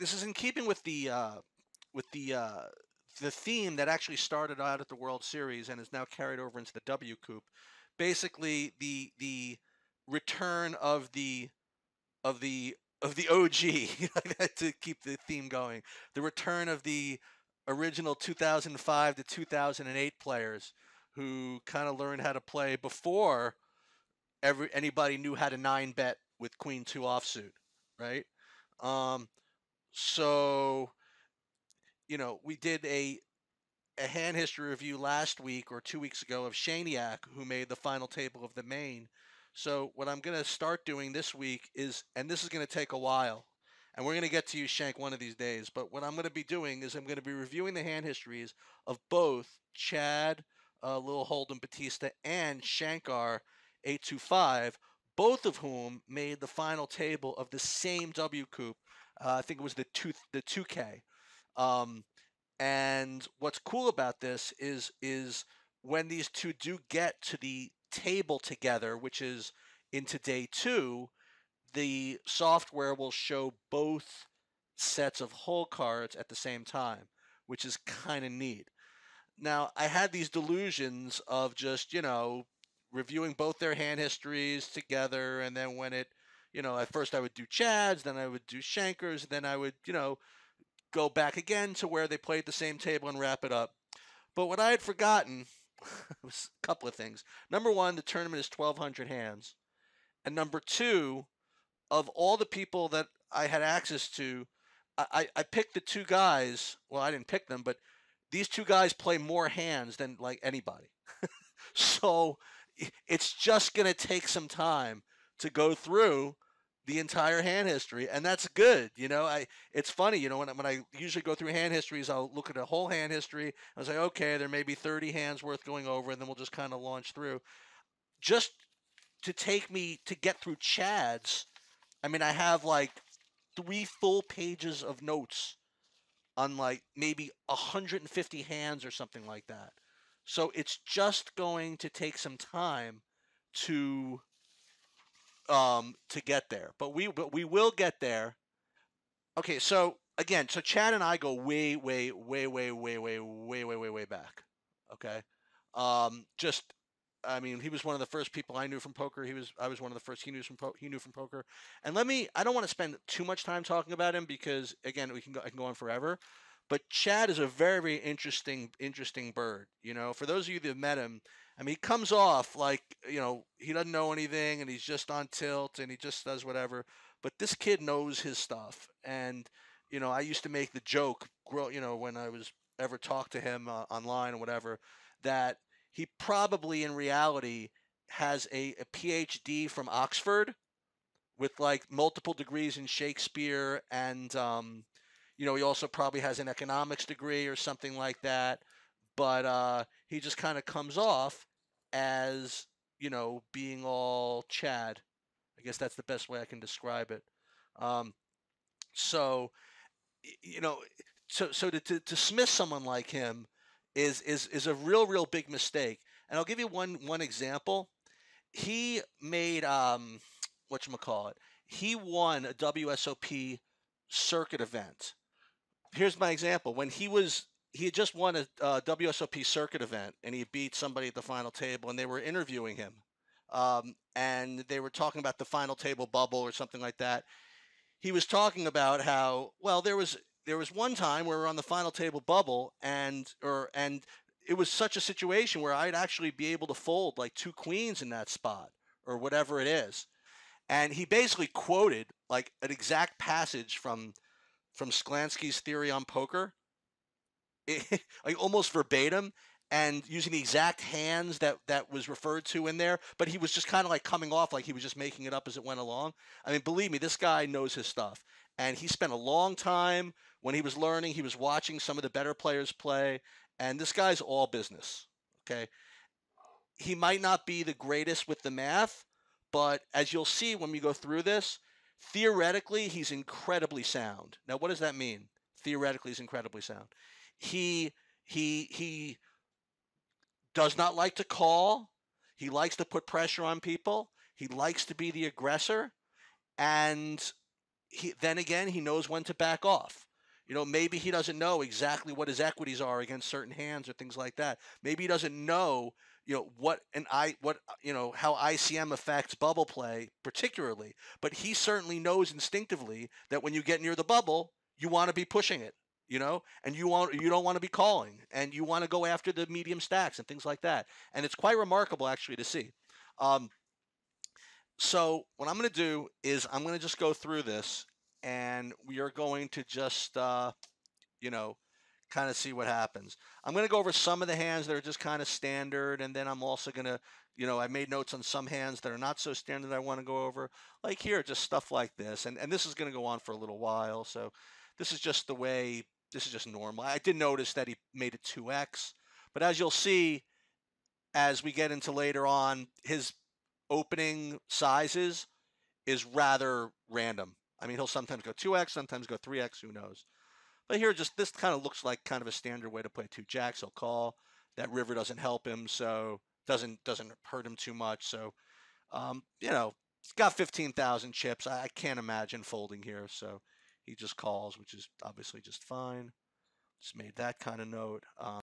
this is in keeping with with the uh, the theme that actually started out at the World Series and is now carried over into the WCOOP. Basically, the return of the OG to keep the theme going. The return of the original 2005 to 2008 players who kind of learned how to play before anybody knew how to nine bet with Queen two offsuit, right? Um, so we did a hand history review last week or 2 weeks ago of Shaniak, who made the final table of the main. So what I'm going to start doing this week is, and this is going to take a while, and we're going to get to you, Shank, one of these days, but what I'm going to be doing is I'm going to be reviewing the hand histories of both Chad, Lil Holdem Batista, and Shankar 825, both of whom made the final table of the same WCOOP. I think it was the 2K. Um, and what's cool about this is when these two do get to the table together, which is into day two, the software will show both sets of hole cards at the same time, which is kind of neat. Now, I had these delusions of just, reviewing both their hand histories together, and then when at first I would do Chad's, then I would do Shanker's, then I would, go back again to where they played the same table and wrap it up. But what I had forgotten was a couple of things. Number one, the tournament is 1,200 hands. And number two, of all the people that I had access to, I picked the two guys. Well, I didn't pick them, but these two guys play more hands than like anybody. So it's just going to take some time to go through the entire hand history, and that's good. It's funny, when I usually go through hand histories, I'll look at a whole hand history. I say, okay, there may be 30 hands worth going over, and then we'll just kind of launch through. Just to take me to get through Chad's, I mean, I have like 3 full pages of notes on like maybe 150 hands or something like that. So it's just going to take some time to get there, but we will get there. Okay, so again, so Chad and I go way back. Okay, just I mean, he was one of the first people I knew from poker. I was one of the first he knew from poker. And I don't want to spend too much time talking about him because again, I can go on forever. But Chad is a very, very interesting bird. For those of you that have met him, I mean, he comes off like, he doesn't know anything and he's just on tilt and he just does whatever. But this kid knows his stuff. And, I used to make the joke, when I was ever talked to him online or whatever, that he probably in reality has a PhD from Oxford with like multiple degrees in Shakespeare and, he also probably has an economics degree or something like that, but he just kind of comes off as, being all Chad. I guess that's the best way I can describe it. Um, so, you know, to dismiss someone like him is a real big mistake. And I'll give you one example. He made whatchamacallit. He won a WSOP circuit event. Here's my example. When he had just won a WSOP circuit event, and he beat somebody at the final table, and they were interviewing him, and they were talking about the final table bubble or something like that. He was talking about how, well, there was one time where we were on the final table bubble, and it was such a situation where I'd actually be able to fold like 2 queens in that spot or whatever it is. And he basically quoted like an exact passage from Sklansky's Theory on Poker, like almost verbatim, and using the exact hands that was referred to in there, but he was just kind of like coming off like he was just making it up as it went along. I mean, believe me, this guy knows his stuff, and he spent a long time when he was learning. He was watching some of the better players play, and this guy's all business, okay? He might not be the greatest with the math, but as you'll see when we go through this, theoretically, he's incredibly sound. Now, what does that mean? Theoretically, he's incredibly sound. He does not like to call. He likes to put pressure on people. He likes to be the aggressor. And then again, he knows when to back off. Maybe he doesn't know exactly what his equities are against certain hands or things like that. Maybe he doesn't know, how ICM affects bubble play particularly. But he certainly knows instinctively that when you get near the bubble, you want to be pushing it, and you don't want to be calling, and you want to go after the medium stacks and things like that. And it's quite remarkable actually to see. So what I'm going to do is I'm going to just go through this, and we are going to just, kind of see what happens. I'm going to go over some of the hands that are just kind of standard, and then I'm also going to, I made notes on some hands that are not so standard that I want to go over. Like here, just stuff like this, and this is going to go on for a little while. So this is just the way, this is just normal. I did notice that he made it 2x, but as you'll see, as we get into later on, his opening sizes is rather random. I mean, he'll sometimes go 2x, sometimes go 3x, who knows. But here, just this kind of looks like kind of a standard way to play 2 jacks. He'll call. That river doesn't help him, so doesn't hurt him too much. So, he's got 15,000 chips. I can't imagine folding here, so he just calls, which is obviously just fine. Just made that kind of note.